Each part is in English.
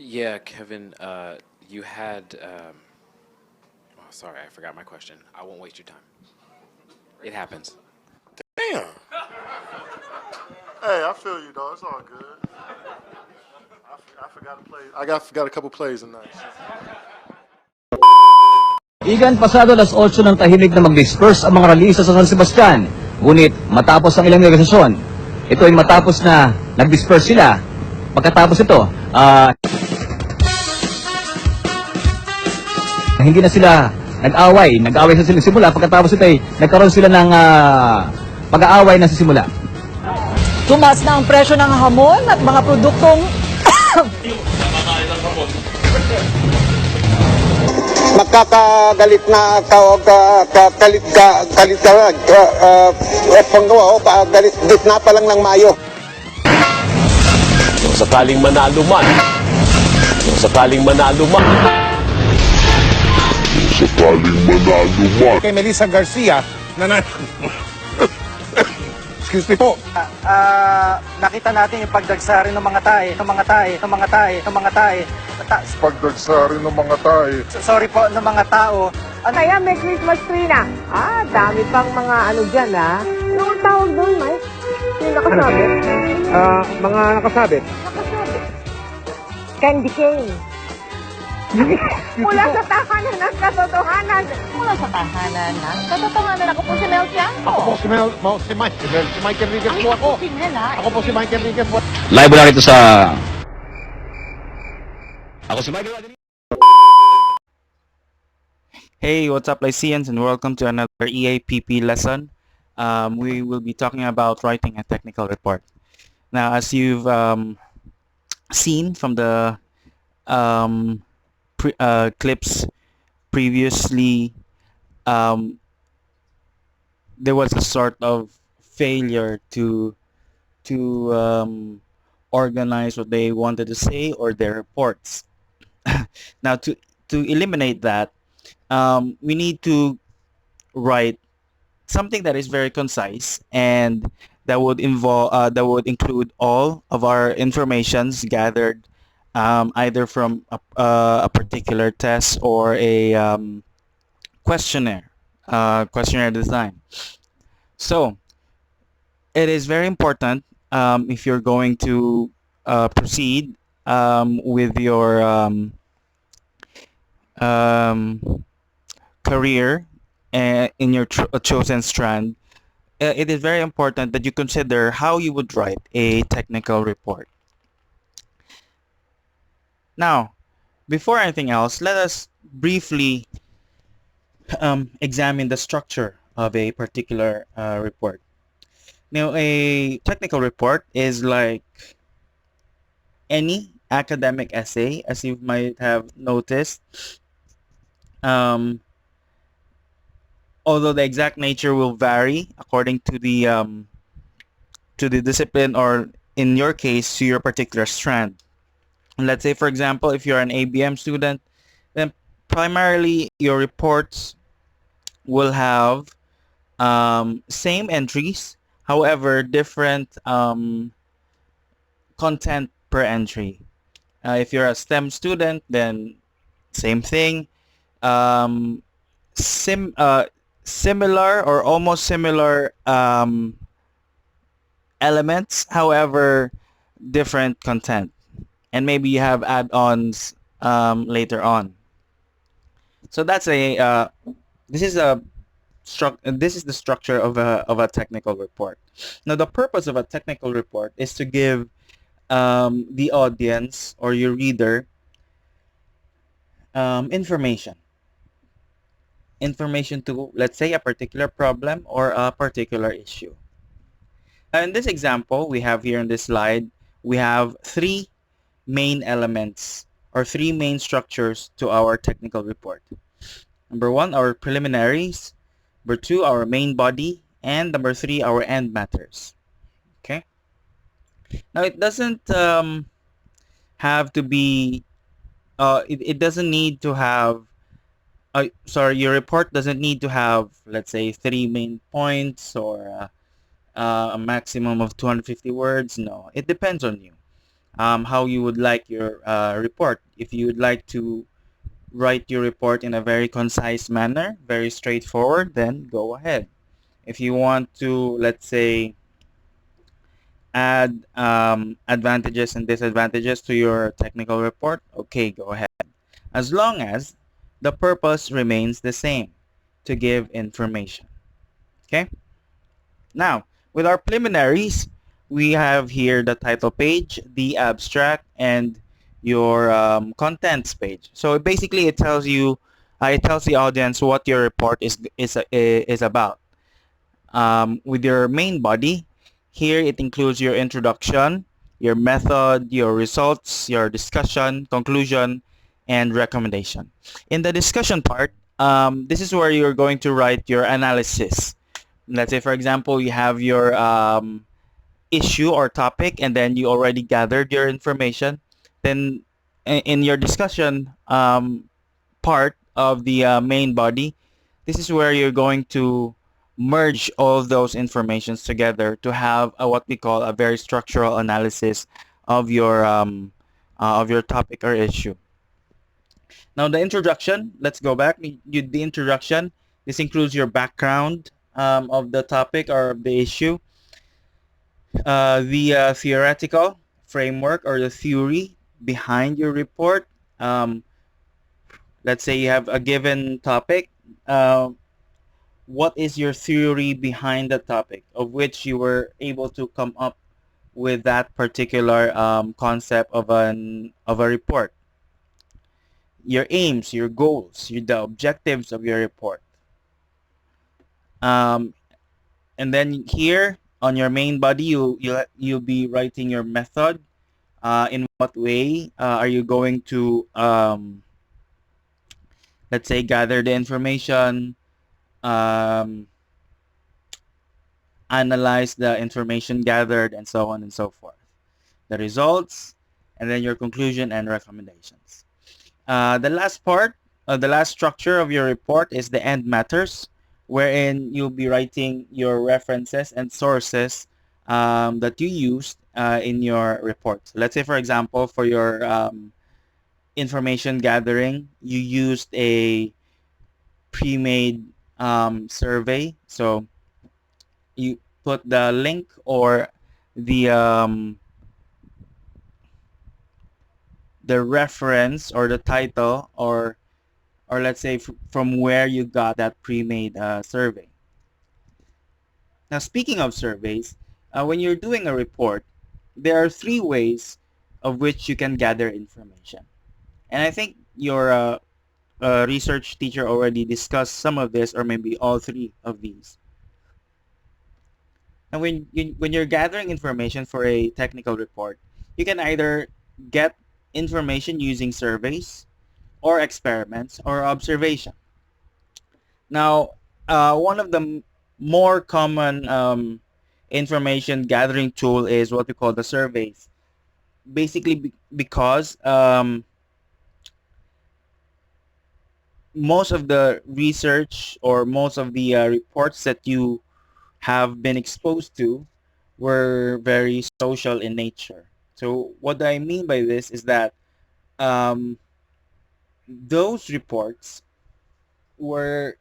Yeah, Kevin, you had. Oh, sorry, I forgot my question. I won't waste your time. It happens. Damn. Hey, I feel you, though. It's all good. I forgot to play. Forgot a couple plays tonight. Igan pasado alas 8 ng tahimik na mag-disperse ang mga rallyista sa San Sebastian. Ngunit matapos ang ilang negosyasyon, ito ay matapos na nag-disperse sila. Pagkatapos ito, hindi na sila nag-away sa simula. Pagkatapos ito ay nagkaroon sila ng pag-aaway na sa simula. Tumaas na ang presyo ng hamon at mga produktong Nakakagalit na galit na pa lang ng Mayo. Kung sakaling manalo man. Kay Melissa Garcia na excuse me po. nakita natin yung pagdagsari ng mga tae. Pagdagsari ng mga tae. Sorry po, ng mga tao. Kaya may Christmas tree na. Dami pang mga ano dyan, Anong tawag doon, Mike? Yung nakasabit? Mga nakasabit. Candy cane. Mula sa tahanan ng katotohanan. Ako po si Mel Tiangco. Ako po si Mike Enriquez po ako. Ako po si Mike Enriquez po. Live lang ito sa... Ako si Michael Rodriguez. Hey, what's up, Lyceans, and welcome to another EAPP lesson. We will be talking about writing a technical report. Now, as you've seen from the clips previously, there was a sort of failure to organize what they wanted to say or their reports. Now, to eliminate that, we need to write something that is very concise and that would include all of our informations gathered either from a particular test or a questionnaire design. So it is very important if you're going to proceed with your career in your chosen strand. It is very important that you consider how you would write a technical report. Now, before anything else, let us briefly examine the structure of a particular report. Now, a technical report is like any academic essay, as you might have noticed. Although the exact nature will vary according to the discipline, or in your case, to your particular strand. Let's say, for example, if you're an ABM student, then primarily your reports will have same entries, however, different content per entry. If you're a STEM student, then same thing. Um, sim Similar or almost similar elements, however, different content, and maybe you have add-ons later on. So that's a this is a this is the structure of a technical report. Now, the purpose of a technical report is to give the audience or your reader information to, let's say, a particular problem or a particular issue. In this example, we have here in this slide, we have three main elements or three main structures to our technical report. Number one, our preliminaries. Number two, our main body. And number three, our end matters. Okay. Now, it doesn't have to be, it doesn't need to have, sorry, your report doesn't need to have, let's say, three main points or a maximum of 250 words. No, it depends on you. How you would like your report. If you would like to write your report in a very concise manner, very straightforward, then go ahead. If you want to, let's say, add advantages and disadvantages to your technical report, okay, go ahead. As long as the purpose remains the same, to give information. Okay? Now, with our preliminaries, we have here the title page, the abstract, and your contents page. So basically, it tells you, it tells the audience what your report is about. With your main body, here it includes your introduction, your method, your results, your discussion, conclusion, and recommendation. In the discussion part, this is where you're going to write your analysis. Let's say, for example, you have your issue or topic, and then you already gathered your information. Then in your discussion part of the main body, this is where you're going to merge all those informations together to have what we call a very structural analysis of your topic or issue. Now, the introduction, let's go back. The introduction, this includes your background of the topic or the issue, the theoretical framework or the theory behind your report. Let's say you have a given topic. What is your theory behind the topic of which you were able to come up with that particular concept of a report? Your aims, your goals, the objectives of your report. And then here on your main body, you'll be writing your method. In what way are you going to, let's say, gather the information, analyze the information gathered, and so on and so forth. The results, and then your conclusion and recommendations. The last part, the last structure of your report is the end matters, wherein you'll be writing your references and sources that you used in your report. So let's say, for example, for your information gathering, you used a pre-made survey. So you put the link or the reference or the title or let's say from where you got that pre-made survey. Now, speaking of surveys, when you're doing a report, there are three ways of which you can gather information. And I think your research teacher already discussed some of this, or maybe all three of these. And when you're gathering information for a technical report, you can either get information using surveys or experiments or observation. Now, one of the more common information gathering tool is what we call the surveys. Basically, because most of the research or most of the reports that you have been exposed to were very social in nature. So what I mean by this is that um, those reports were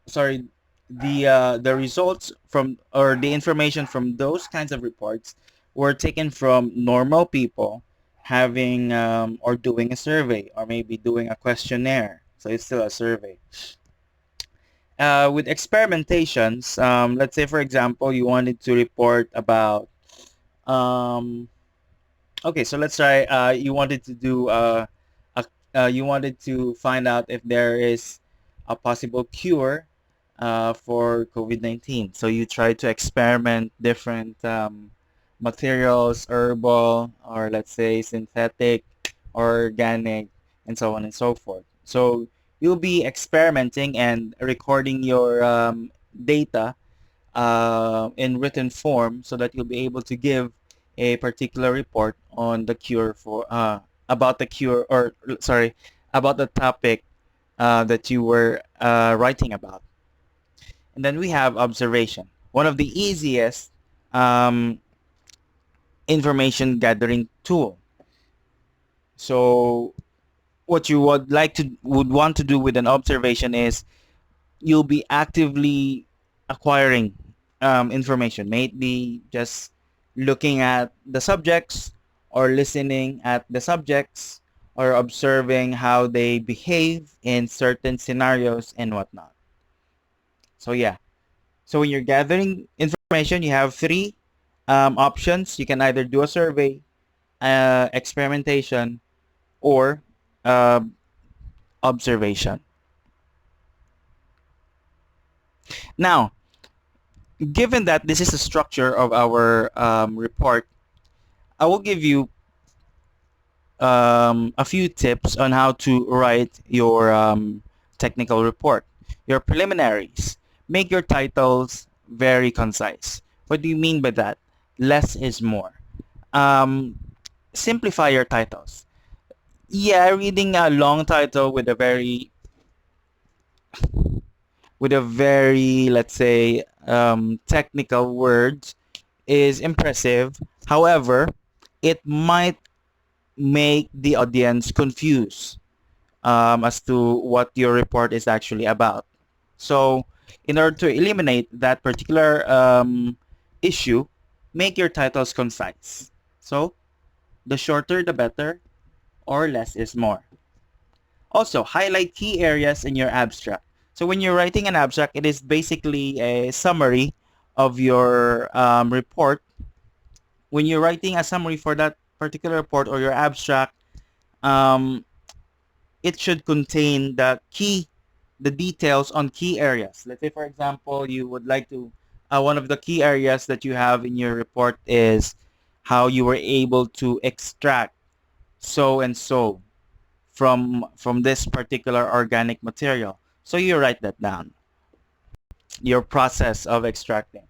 sorry the results from or the information from those kinds of reports were taken from normal people having or doing a survey or maybe doing a questionnaire, so it's still a survey. With experimentations, let's say for example you wanted to report about um, okay, so let's try. You wanted to do you wanted to find out if there is a possible cure for COVID-19. So you try to experiment different materials, herbal, or let's say synthetic, organic, and so on and so forth. So you'll be experimenting and recording your data in written form so that you'll be able to give a particular report on the cure for about the cure or sorry about the topic that you were writing about. And then we have observation, one of the easiest um, information gathering tool. So what you would want to do with an observation is you'll be actively acquiring information. May it be just looking at the subjects or listening at the subjects or observing how they behave in certain scenarios and whatnot. So yeah. So when you're gathering information, you have three options. You can either do a survey, experimentation, or uh, observation. Now, given that this is the structure of our report, I will give you a few tips on how to write your technical report. Your preliminaries. Make your titles very concise. What do you mean by that? Less is more. Um, Simplify your titles. Yeah, reading a long title with a very let's say technical words is impressive. However, it might make the audience confused as to what your report is actually about. So in order to eliminate that particular issue, make your titles concise. So the shorter the better, or less is more. Also, highlight key areas in your abstract. So when you're writing an abstract, it is basically a summary of your report. When you're writing a summary for that particular report or your abstract, um, it should contain the details on key areas. Let's say, for example, you would like to, one of the key areas that you have in your report is how you were able to extract so and so from this particular organic material. So you write that down, your process of extracting.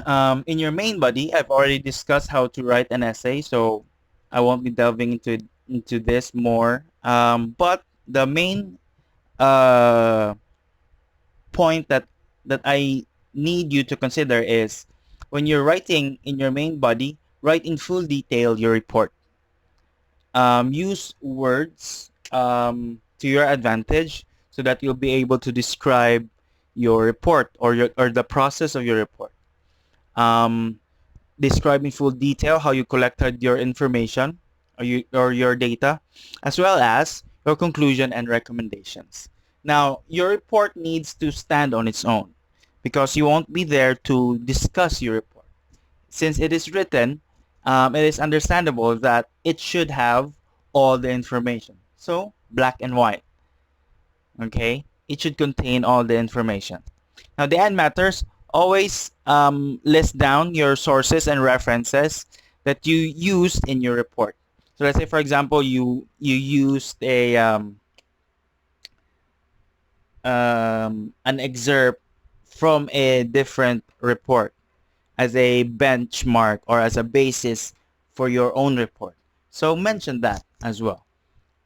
In your main body, I've already discussed how to write an essay, so I won't be delving into this more. But the main uh, point that I need you to consider is when you're writing in your main body, write in full detail your report. Use words to your advantage so that you'll be able to describe your report or the process of your report. Um, Describe in full detail how you collected your information or your data, as well as your conclusion and recommendations. Now, your report needs to stand on its own because you won't be there to discuss your report. Since it is written, it is understandable that it should have all the information. So, black and white. Okay? It should contain all the information. Now, the end matters. Always list down your sources and references that you used in your report. So let's say, for example, you used an excerpt from a different report as a benchmark or as a basis for your own report. So mention that as well.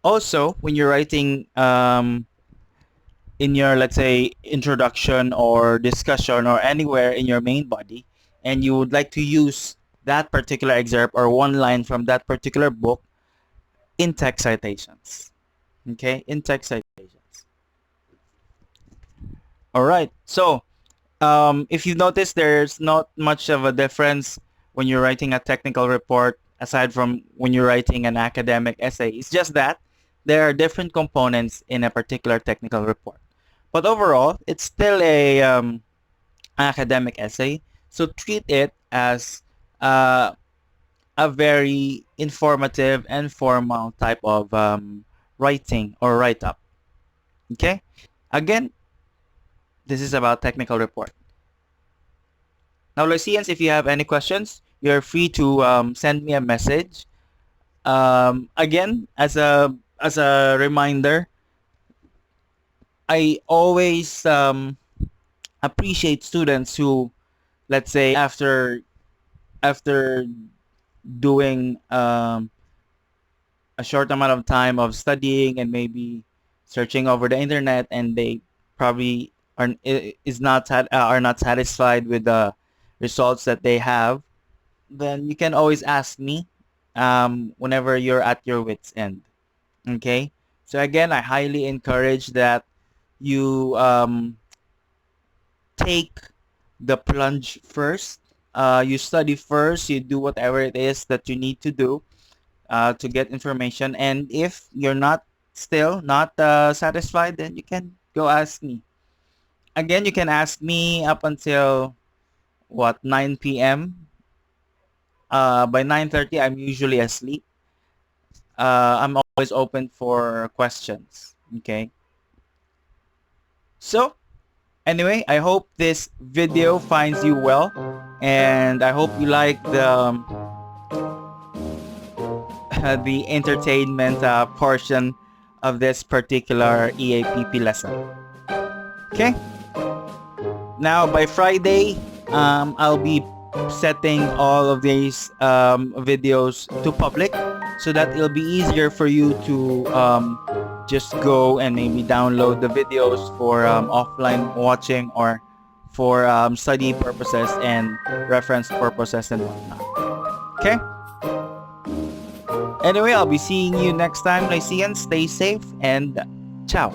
Also, when you're writing in your, let's say, introduction or discussion or anywhere in your main body, and you would like to use that particular excerpt or one line from that particular book in text citations. Okay, in text citations. All right. So, if you notice, there's not much of a difference when you're writing a technical report aside from when you're writing an academic essay. It's just that there are different components in a particular technical report. But overall, it's still a academic essay. So treat it as a very informative and formal type of writing or write-up. Okay? Again, this is about technical report. Now, Lyceans, if you have any questions, you're free to send me a message. Again, as a reminder, I always appreciate students who, let's say, after doing a short amount of time of studying and maybe searching over the internet, and they probably are not satisfied with the results that they have, then you can always ask me whenever you're at your wit's end. Okay, so again, I highly encourage that you take the plunge first. You study first, you do whatever it is that you need to do to get information, and if you're still not satisfied, then you can go ask me. Again, you can ask me up until 9 p.m. By 9:30, I'm usually asleep. I'm always open for questions. Okay. So, anyway, I hope this video finds you well, and I hope you like the entertainment portion of this particular EAPP lesson. Okay. Now, by Friday, I'll be setting all of these videos to public so that it'll be easier for you to just go and maybe download the videos for offline watching or for study purposes and reference purposes and whatnot. Okay? Anyway, I'll be seeing you next time, Lyceans. Stay safe and ciao.